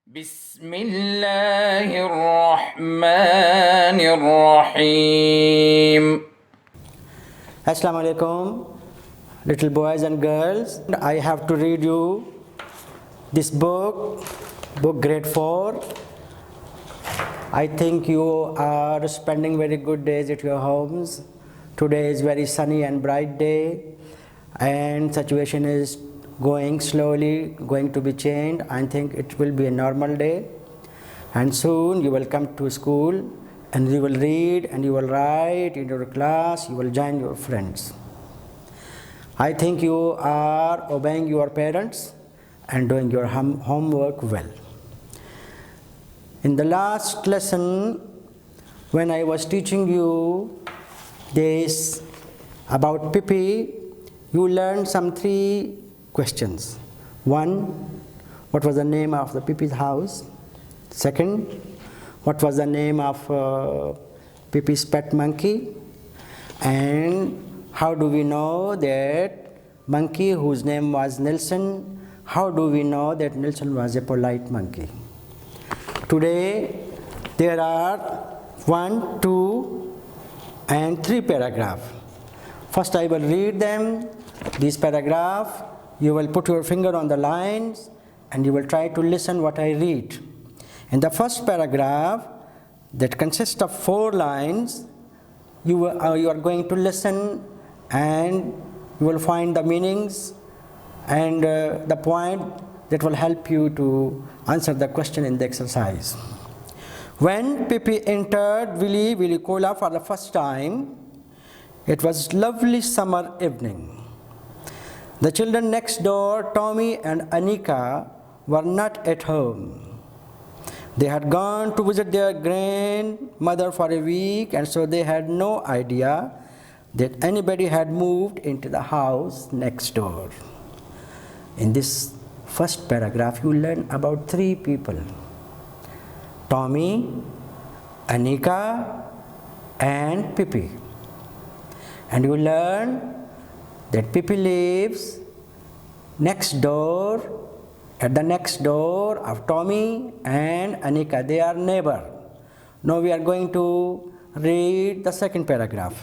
بسم الله الرحمن الرحيم. Assalamu alaikum, little boys and girls. I have to read you this book grade 4. I think you are spending very good days at your homes. Today is very sunny and bright day, and situation is going slowly, going to be changed. I think it will be a normal day, and soon you will come to school and you will read and you will write in your class, you will join your friends. I think you are obeying your parents and doing your homework well. In the last lesson, when I was teaching you this about Pippi, you learned some 3 questions. 1, what was the name of the Pippi's house? 2, what was the name of Pippi's pet monkey? And how do we know that monkey whose name was Nelson, how do we know that Nelson was a polite monkey? Today there are 1, 2 and 3 paragraphs. First I will read them, these paragraphs. You will put your finger on the lines and you will try to listen what I read. In the first paragraph, that consists of 4 lines, you are going to listen and you will find the meanings and the point that will help you to answer the question in the exercise. When Pippi entered Willy Cola for the first time, it was lovely summer evening. The children next door, Tommy and Anika, were not at home. They had gone to visit their grandmother for a week, and so they had no idea that anybody had moved into the house next door. In this first paragraph, you learn about 3 people: Tommy, Anika, and Pippi. And you learn that Pippi lives next door, at the next door of Tommy and Anika. They are neighbor. Now we are going to read the second paragraph.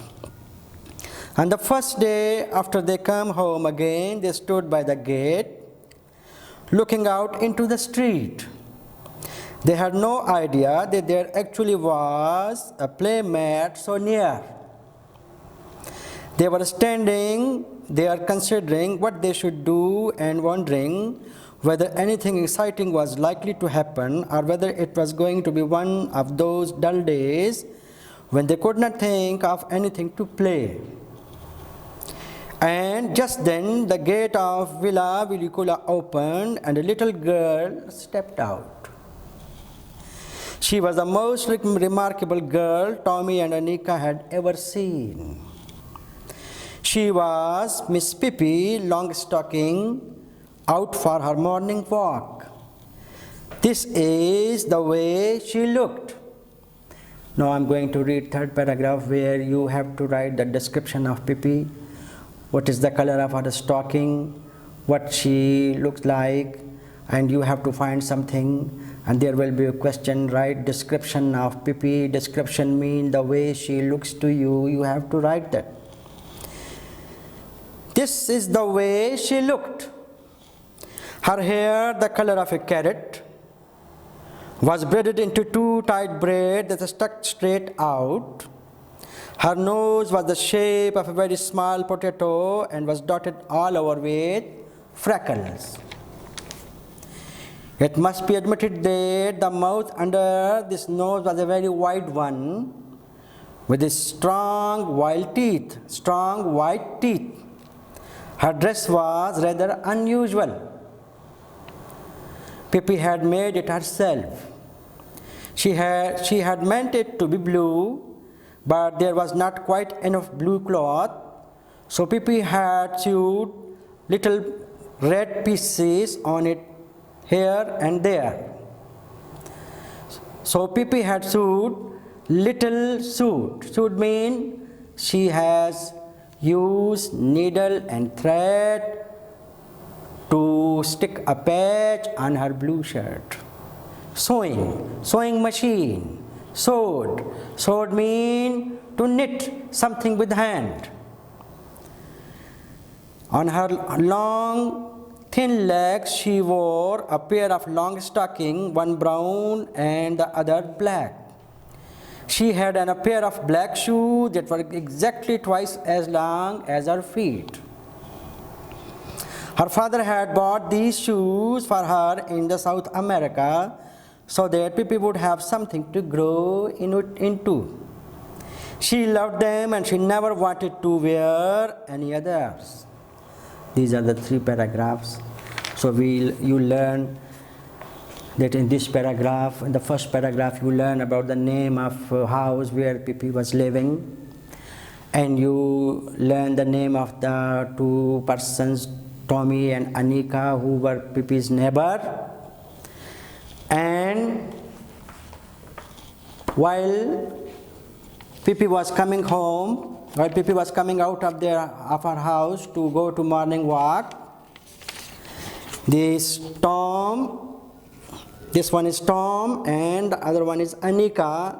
On the first day after they come home again, they stood by the gate, looking out into the street. They had no idea that there actually was a playmat so near. They were standing there considering what they should do and wondering whether anything exciting was likely to happen or whether it was going to be one of those dull days when they could not think of anything to play. And just then the gate of Villa Villicula opened and a little girl stepped out. She was the most remarkable girl Tommy and Anika had ever seen. She was Miss Pippi Longstocking, out for her morning walk. This is the way she looked. Now I'm going to read 3rd paragraph, where you have to write the description of Pippi. What is the color of her stocking, what she looks like, and you have to find something, and there will be a question. Write description of Pippi. Description means the way she looks to you. You have to write that. This is the way she looked. Her hair, the color of a carrot, was braided into 2 tight braids that stuck straight out. Her nose was the shape of a very small potato and was dotted all over with freckles. It must be admitted that the mouth under this nose was a very wide one, with strong white teeth. Her dress was rather unusual. Pippi had made it herself. She had meant it to be blue, but there was not quite enough blue cloth, so Pippi had sewed little red pieces on it here and there. So Pippi had sewed little suit. Suit means she has used needle and thread to stick a patch on her blue shirt. sewing machine, sword mean to knit something with hand. On her long, thin legs, she wore a pair of Longstocking, one brown and the other black. She had a pair of black shoes that were exactly twice as long as her feet. Her father had bought these shoes for her in the South America so that Pippi would have something to grow into. She loved them and she never wanted to wear any others. These are the 3 paragraphs. So you learn that in this paragraph, in the first paragraph, you learn about the name of house where Pippi was living, and you learn the name of the 2 persons, Tommy and Anika, who were Pippi's neighbor. And while Pippi was coming home, while Pippi was coming out of her house to go to morning walk, this one is Tom and the other one is Anika.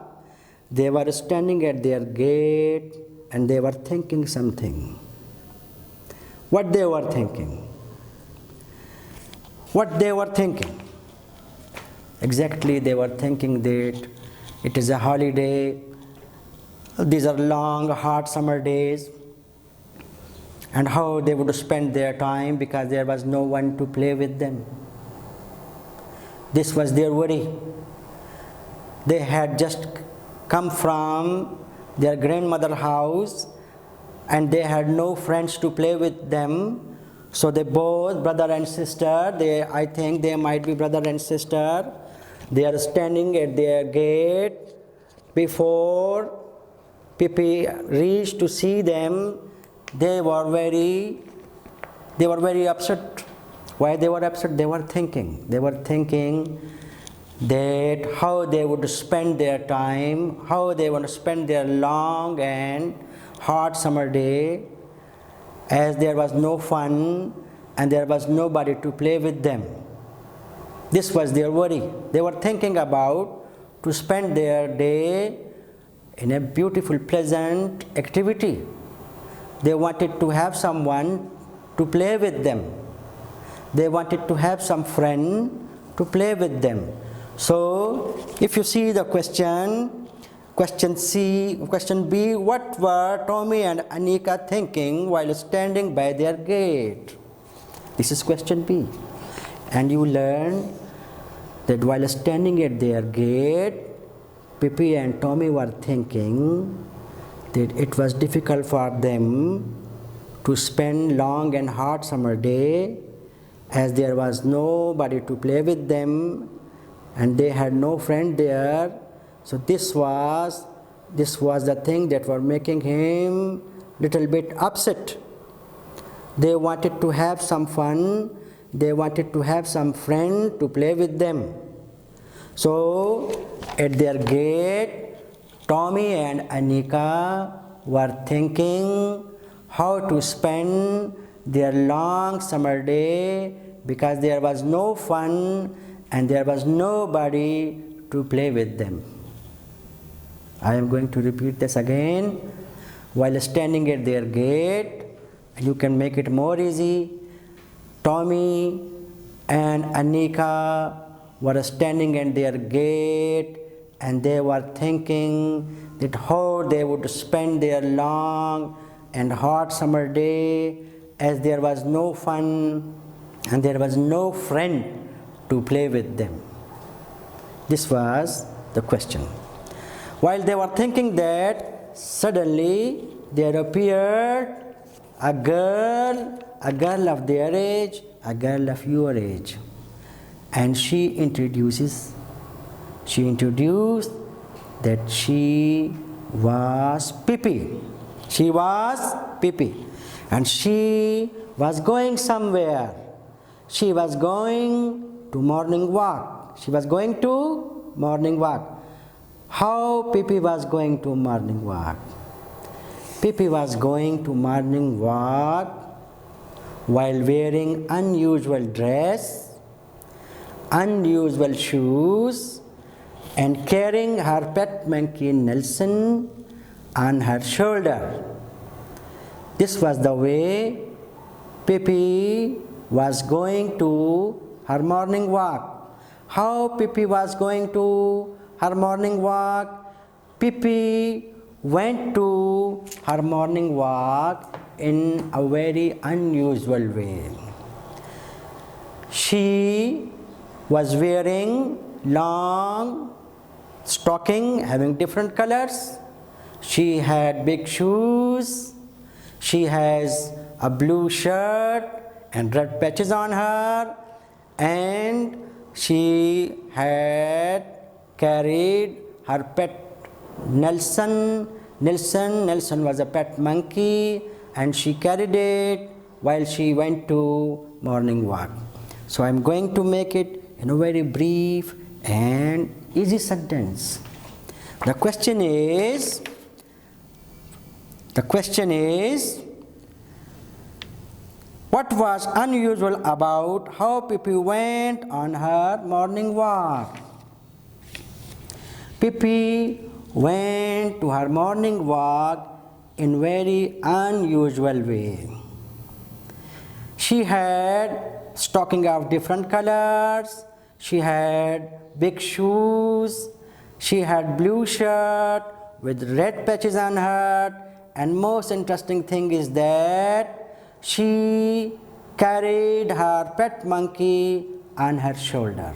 They were standing at their gate and they were thinking something. What they were thinking? What they were thinking? Exactly, they were thinking that it is a holiday. These are long, hot summer days, and how they would spend their time because there was no one to play with them. This was their worry. They had just come from their grandmother's house and they had no friends to play with them. So they both, brother and sister, I think they might be brother and sister, they are standing at their gate. Before Pippi reached to see them, they were very upset. Why they were upset? They were thinking that how they would spend their time, how they would spend their long and hot summer day, as there was no fun and there was nobody to play with them. This was their worry. They were thinking about to spend their day in a beautiful, pleasant activity. They wanted to have someone to play with them. They wanted to have some friend to play with them. So, if you see the question B, what were Tommy and Anika thinking while standing by their gate? This is question B. And you learn that while standing at their gate, Pippi and Tommy were thinking that it was difficult for them to spend long and hot summer day as there was nobody to play with them and they had no friend there. So this was the thing that were making him little bit upset. They wanted to have some fun, they wanted to have some friend to play with them. So at their gate, Tommy and Anika were thinking how to spend their long summer day because there was no fun and there was nobody to play with them. I am going to repeat this again. While standing at their gate, you can make it more easy. Tommy and Anika were standing at their gate and they were thinking that how they would spend their long and hot summer day as there was no fun and there was no friend to play with them. This was the question. While they were thinking that, suddenly there appeared a girl of their age, a girl of your age. And she introduced that she was Pippi. She was Pippi. And she was going somewhere. She was going to morning walk. She was going to morning walk. How Pippi was going to morning walk? Pippi was going to morning walk while wearing unusual dress, unusual shoes and carrying her pet monkey Nelson on her shoulder. This was the way Pippi was going to her morning walk. How Pippi was going to her morning walk? Pippi went to her morning walk in a very unusual way. She was wearing long stocking having different colors. She had big shoes. She has a blue shirt and red patches on her, and she had carried her pet Nelson. Nelson was a pet monkey, and she carried it while she went to morning walk. So I am going to make it in a very brief and easy sentence. The question is, what was unusual about how Pippi went on her morning walk? Pippi went to her morning walk in very unusual way. She had stocking of different colors. She had big shoes. She had blue shirt with red patches on her. And most interesting thing is that she carried her pet monkey on her shoulder.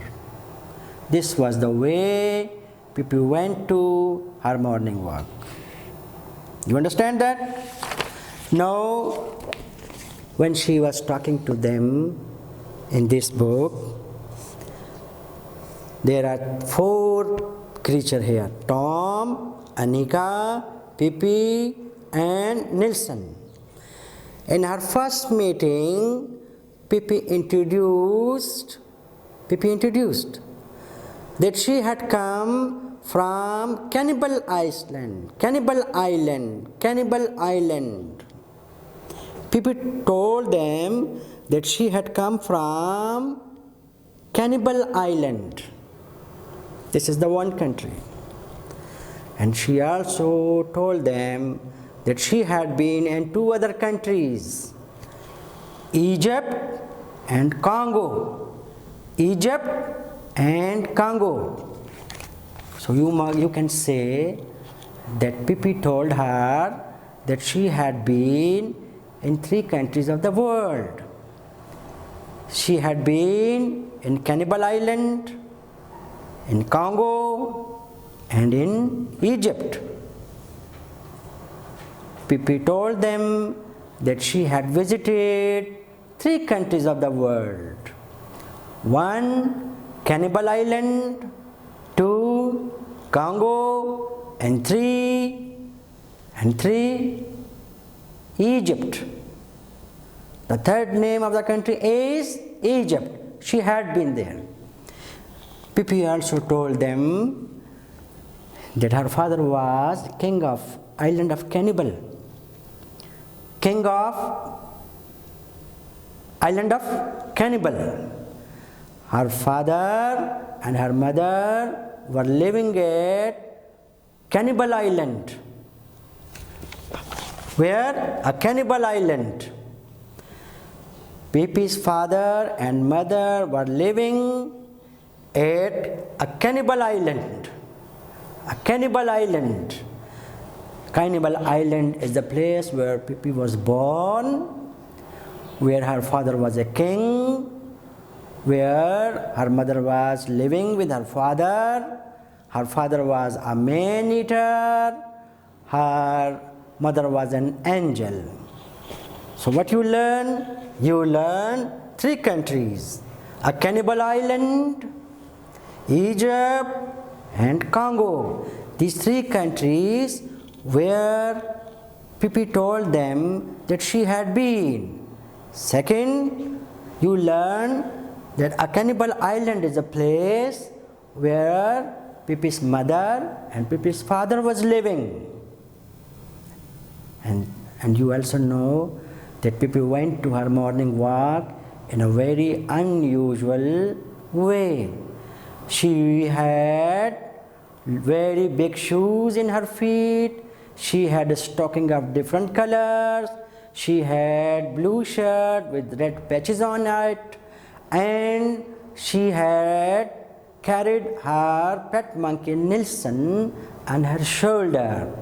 This was the way Pippi went to her morning walk. You understand that? Now, when she was talking to them in this book, there are 4 creatures here: Tom, Anika, Pippi, and Nelson. In her first meeting, Pippi introduced that she had come from Cannibal Island. Pippi told them that she had come from Cannibal Island. This is the one country. And she also told them that she had been in 2 other countries, Egypt and Congo. So you can say that Pippi told her that she had been in 3 countries of the world. She had been in Cannibal Island, in Congo, and in Egypt. Pippi told them that she had visited 3 countries of the world. 1, Cannibal Island; 2, Congo; and 3, Egypt. The 3rd name of the country is Egypt. She had been there. Pippi also told them that her father was king of island of Cannibal. Her father and her mother were living at Cannibal Island. Where? A Cannibal Island. Pippi's father and mother were living at a Cannibal Island. Cannibal Island is the place where Pippi was born, where her father was a king, where her mother was living with her father. Her father was a man-eater. Her mother was an angel. So what you learn? You learn 3 countries: a Cannibal Island, Egypt, and Congo. These 3 countries where Pippi told them that she had been. Second, you learn that a Cannibal Island is a place where Pippi's mother and Pippi's father was living. And you also know that Pippi went to her morning walk in a very unusual way. She had very big shoes in her feet. She had a stocking of different colors. She had blue shirt with red patches on it, and she had carried her pet monkey Nilsson on her shoulder.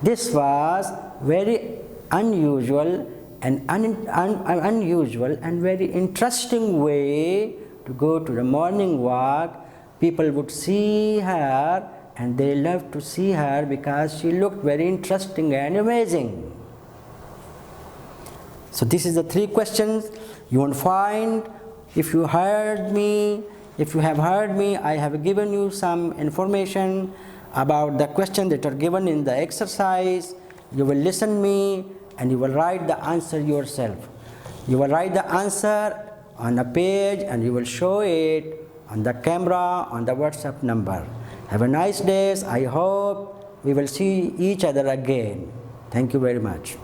This was very unusual and unusual and very interesting way to go to the morning walk. People would see her and they loved to see her because she looked very interesting and amazing. So this is the 3 questions you won't find. If you have heard me, I have given you some information about the questions that are given in the exercise. You will listen me and you will write the answer yourself. You will write the answer on a page and you will show it on the camera on the WhatsApp number. Have a nice day. I hope we will see each other again. Thank you very much.